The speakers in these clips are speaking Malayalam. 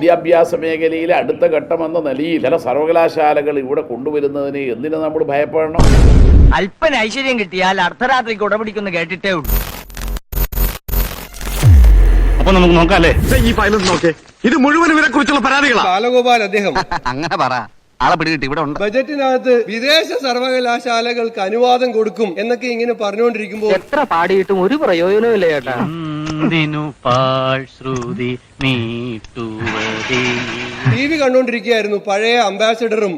വിദ്യാഭ്യാസ മേഖലയിലെ അടുത്ത ഘട്ടമെന്ന നിലയിൽ ചില സർവകലാശാലകൾ ഇവിടെ കൊണ്ടുവരുന്നതിന് എന്തിനു നമ്മൾ ഭയപ്പെടണം? അല്പന ഐശ്വര്യം കിട്ടിയാൽ അർദ്ധരാത്രിക്ക് ഉടപിടിക്കുന്ന കേട്ടിട്ടേ ഉള്ളൂ. അപ്പൊ നമുക്ക് നോക്കാല്ലേ? ഈ ഫയലും നോക്കേ, ഇത് മുഴുവൻ ഇവരെ കുറിച്ചുള്ള പരാതികളാണ്. ബാലഗോപാൽ അദ്ദേഹം അങ്ങനെ പറ, ആളെ പിടികിട്ടി ഇവിടെ ഉണ്ട്. ബജറ്റിനകത്ത് വിദേശ സർവകലാശാലകൾക്ക് അനുവാദം കൊടുക്കും എന്നൊക്കെ ഇങ്ങനെ പറഞ്ഞുകൊണ്ടിരിക്കുമ്പോൾ എത്ര പാടിയിട്ടും ഒരു പ്രയോജനവും ഇല്ല ചേട്ടാ. ടി വി കണ്ടുകൊണ്ടിരിക്കുകയായിരുന്നു പഴയ അംബാസിഡറും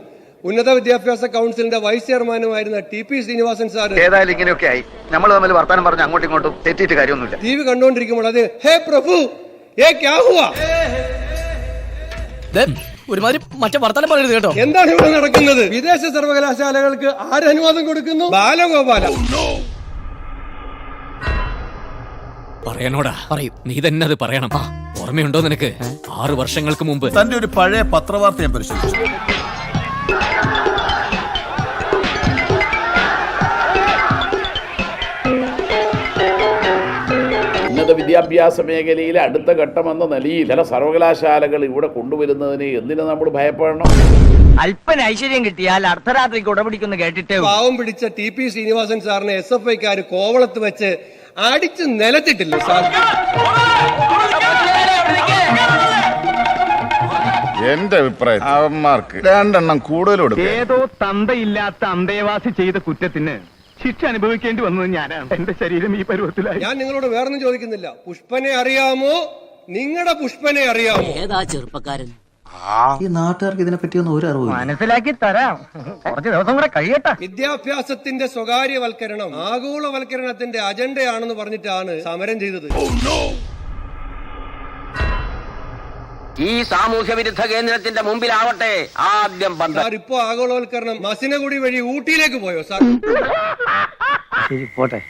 ഉന്നത വിദ്യാഭ്യാസ കൗൺസിലിന്റെ വൈസ് ചെയർമാനുമായിരുന്ന ടി പി ശ്രീനിവാസൻ സാർ. ഏതായാലും ഇങ്ങനെയൊക്കെ ആയി, നമ്മൾ തമ്മിൽ വർത്താനം പറഞ്ഞ് അങ്ങോട്ടും ഇങ്ങോട്ടും തെറ്റിയിട്ട് കാര്യമൊന്നുമില്ല. ടി വി കണ്ടുകൊണ്ടിരിക്കുമ്പോൾ അത് ഹേ പ്രഭു ഏ ക്യാ ഹുവാ, ഒരുമാതിരി മറ്റേ വർത്താനം പറയരുത് കേട്ടോ. എന്താണ് ഇവിടെ നടക്കുന്നത്? വിദേശ സർവകലാശാലകൾക്ക് ആര് അനുവാദം കൊടുക്കുന്നു? ബാലഗോപാല. പറയാനോടാ പറയും, നീ തന്നെ അത് പറയണം. ഓർമ്മയുണ്ടോ നിനക്ക്? 6 വർഷങ്ങൾക്ക് മുമ്പ് തന്റെ ഒരു പഴയ പത്രവാർത്ത ഞാൻ പരിശോധിച്ചു. ഉന്നത വിദ്യാഭ്യാസ മേഖലയിലെ അടുത്ത ഘട്ടമെന്ന നിലയിൽ ചില സർവകലാശാലകൾ ഇവിടെ കൊണ്ടുവരുന്നതിന് എന്തിനു നമ്മൾ ഭയപ്പെടണം? അല്പന ഐശ്വര്യം കിട്ടിയാൽ അർദ്ധരാത്രിക്ക് ഉടപിടിക്കുന്ന കേട്ടിട്ടേ ഉള്ളൂ. പാവം പിടിച്ച ടി പി ശ്രീനിവാസൻ സാറിനെ SFIക്കാര് കോവളത്ത് വെച്ച് അടിച്ച് നിലത്തിട്ടില്ല സാർ. എന്റെ അഭിപ്രായം അവന്മാർക്ക് 2 എണ്ണം കൂടുതൽ കൊടുക്കും. ഏതോ തന്തയില്ലാത്ത അന്തേവാസി ചെയ്ത കുറ്റത്തിന് ശിക്ഷ അനുഭവിക്കേണ്ടി വന്നത് ഞാനാണ്. എന്റെ ശരീരം ഈ പരുവത്തിലായി. ഞാൻ നിങ്ങളോട് വേറൊന്നും ചോദിക്കുന്നില്ല. പുഷ്പനെ അറിയാമോ? നിങ്ങളുടെ പുഷ്പനെ അറിയാമോ? ഏതാ ചെറുപ്പക്കാരൻ? ഈ നാട്ടുകാർക്ക് ഇതിനെ പറ്റിയൊന്നും ഒരു അറിവ് മനസ്സിലാക്കി തരാം, കുറച്ച് ദിവസം കൂടെ കഴിയട്ടെ. വിദ്യാഭ്യാസത്തിന്റെ സ്വകാര്യവൽക്കരണം ആഗോളവൽക്കരണത്തിന്റെ അജണ്ടയാണെന്ന് പറഞ്ഞിട്ടാണ് സമരം ചെയ്തത്. ഈ സാമൂഹ്യ വിരുദ്ധ കേന്ദ്രത്തിന്റെ മുമ്പിലാവട്ടെ ആദ്യം സാർ, ഇപ്പോ ആഗോളവൽക്കരണം മസിനഗുഡി വഴി ഊട്ടിയിലേക്ക് പോയോ സാർ? ശരി പോട്ടെ,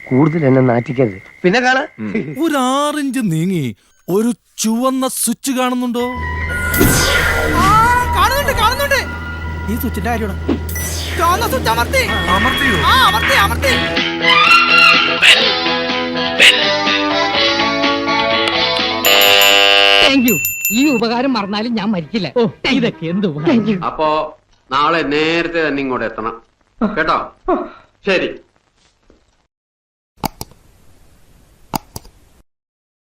കൂടുതൽ എന്നെ നാറ്റിക്കരുത്. പിന്നെ കാണാ ഒരു 6 ഇഞ്ച് നീങ്ങി ഒരു ചുവന്ന സ്വിച്ച് കാണുന്നുണ്ടോ? കാണുന്നുണ്ട്. ഈ സ്വിച്ചിന്റെ കാര്യമാണ്. ഈ ഉപകാരം മറന്നാലും ഞാൻ മരിക്കില്ല. ഇതൊക്കെ എന്ത് അപ്പോ നാളെ നേരത്തെ തന്നെ ഇങ്ങോട്ട് എത്തണം കേട്ടോ. ശരി.